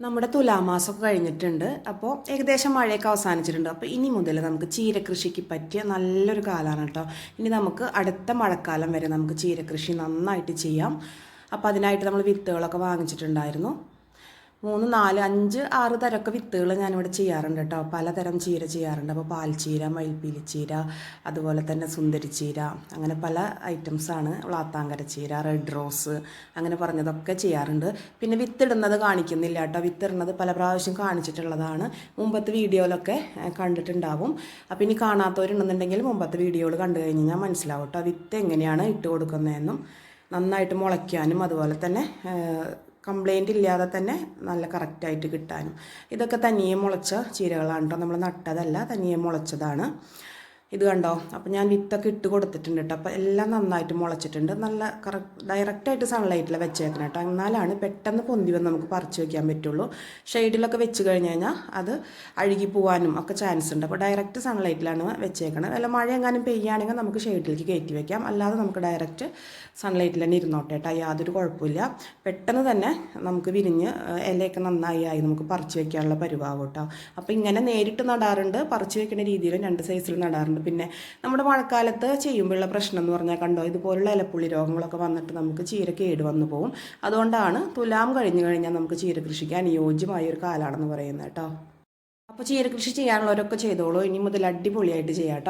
നമ്മുടെ തുലാമാസമൊക്കെ കഴിഞ്ഞിട്ടുണ്ട്. അപ്പോൾ ഏകദേശം മഴയൊക്കെ അവസാനിച്ചിട്ടുണ്ട്. അപ്പോൾ ഇനി മുതൽ നമുക്ക് ചീരകൃഷിക്ക് പറ്റിയ നല്ലൊരു കാലമാണ് കേട്ടോ. ഇനി നമുക്ക് അടുത്ത മഴക്കാലം വരെ നമുക്ക് ചീരകൃഷി നന്നായിട്ട് ചെയ്യാം. അപ്പോൾ അതിനായിട്ട് നമ്മൾ വിത്തുകളൊക്കെ വാങ്ങിച്ചിട്ടുണ്ടായിരുന്നു. 3, 4, 5, 6 തരമൊക്കെ വിത്തുകൾ ഞാനിവിടെ ചെയ്യാറുണ്ട് കേട്ടോ. പലതരം ചീര ചെയ്യാറുണ്ട്. അപ്പോൾ പാൽച്ചീര, മയിൽപ്പീലിച്ചീര, അതുപോലെ തന്നെ സുന്ദരിച്ചീര, അങ്ങനെ പല ഐറ്റംസാണ്. വ്ളാത്താങ്കര ചീര, റെഡ് റോസ്, അങ്ങനെ പറഞ്ഞതൊക്കെ ചെയ്യാറുണ്ട്. പിന്നെ വിത്തിടുന്നത് കാണിക്കുന്നില്ല കേട്ടോ. വിത്തിടുന്നത് പല പ്രാവശ്യം കാണിച്ചിട്ടുള്ളതാണ്. മുമ്പത്തെ വീഡിയോയിലൊക്കെ കണ്ടിട്ടുണ്ടാവും. അപ്പോൾ ഇനി കാണാത്തവരുണ്ടെന്നുണ്ടെങ്കിൽ മുമ്പത്തെ വീഡിയോകൾ കണ്ടു കഴിഞ്ഞ് കഴിഞ്ഞാൽ മനസ്സിലാവും കേട്ടോ വിത്ത് എങ്ങനെയാണ് ഇട്ട് കൊടുക്കുന്നതെന്നും. നന്നായിട്ട് മുളയ്ക്കാനും അതുപോലെ തന്നെ കംപ്ലൈൻറ്റ് ഇല്ലാതെ തന്നെ നല്ല കറക്റ്റായിട്ട് കിട്ടാനും. ഇതൊക്കെ തനിയെ മുളച്ച ചീരകളാണ് കേട്ടോ. നമ്മൾ നട്ടതല്ല, തനിയെ മുളച്ചതാണ്. ഇത് കണ്ടോ. അപ്പോൾ ഞാൻ വിത്തൊക്കെ ഇട്ട് കൊടുത്തിട്ടുണ്ട് കേട്ടോ. അപ്പോൾ എല്ലാം നന്നായിട്ട് മുളച്ചിട്ടുണ്ട്. നല്ല ഡയറക്റ്റായിട്ട് സൺലൈറ്റിൽ വെച്ചേക്കണം കേട്ടോ. എന്നാലാണ് പെട്ടെന്ന് പൊന്തി വന്ന് നമുക്ക് പറിച്ച് വയ്ക്കാൻ പറ്റുള്ളൂ. ഷെയ്ഡിലൊക്കെ വെച്ച് കഴിഞ്ഞ് കഴിഞ്ഞാൽ അത് അഴുകി പോകാനും ഒക്കെ ചാൻസ് ഉണ്ട്. അപ്പോൾ ഡയറക്റ്റ് സൺലൈറ്റിലാണ് വെച്ചേക്കണം. വല്ല മഴ എങ്ങാനും പെയ്യുകയാണെങ്കിൽ നമുക്ക് ഷെയ്ഡിലേക്ക് കയറ്റി വയ്ക്കാം. അല്ലാതെ നമുക്ക് ഡയറക്റ്റ് സൺലൈറ്റിൽ തന്നെ ഇരുന്നോട്ടെ കേട്ടോ. യാതൊരു കുഴപ്പമില്ല. പെട്ടെന്ന് തന്നെ നമുക്ക് വിരിഞ്ഞ് ഇലയൊക്കെ നന്നായി നമുക്ക് പറിച്ച് വയ്ക്കാനുള്ള പരിവാകും കേട്ടോ. അപ്പോൾ ഇങ്ങനെ നേരിട്ട് നടാറുണ്ട്, പറിച്ച് വയ്ക്കുന്ന രീതിയിലും 2 സൈസിൽ നടാറുണ്ട്. പിന്നെ നമ്മുടെ മഴക്കാലത്ത് ചെയ്യുമ്പോഴുള്ള പ്രശ്നം എന്ന് പറഞ്ഞാൽ കണ്ടോ, ഇതുപോലുള്ള ഇലപ്പുള്ളി രോഗങ്ങളൊക്കെ വന്നിട്ട് നമുക്ക് ചീര കേട് വന്നു പോകും. അതുകൊണ്ടാണ് തുലാം കഴിഞ്ഞു കഴിഞ്ഞാൽ നമുക്ക് ചീര കൃഷിക്ക് അനുയോജ്യമായ ഒരു കാലമാണെന്ന് പറയുന്നത് കേട്ടോ. അപ്പോൾ ചീര കൃഷി ചെയ്യാനുള്ളവരൊക്കെ ചെയ്തോളൂ. ഇനി മുതൽ അടിപൊളിയായിട്ട് ചെയ്യാം കേട്ടോ.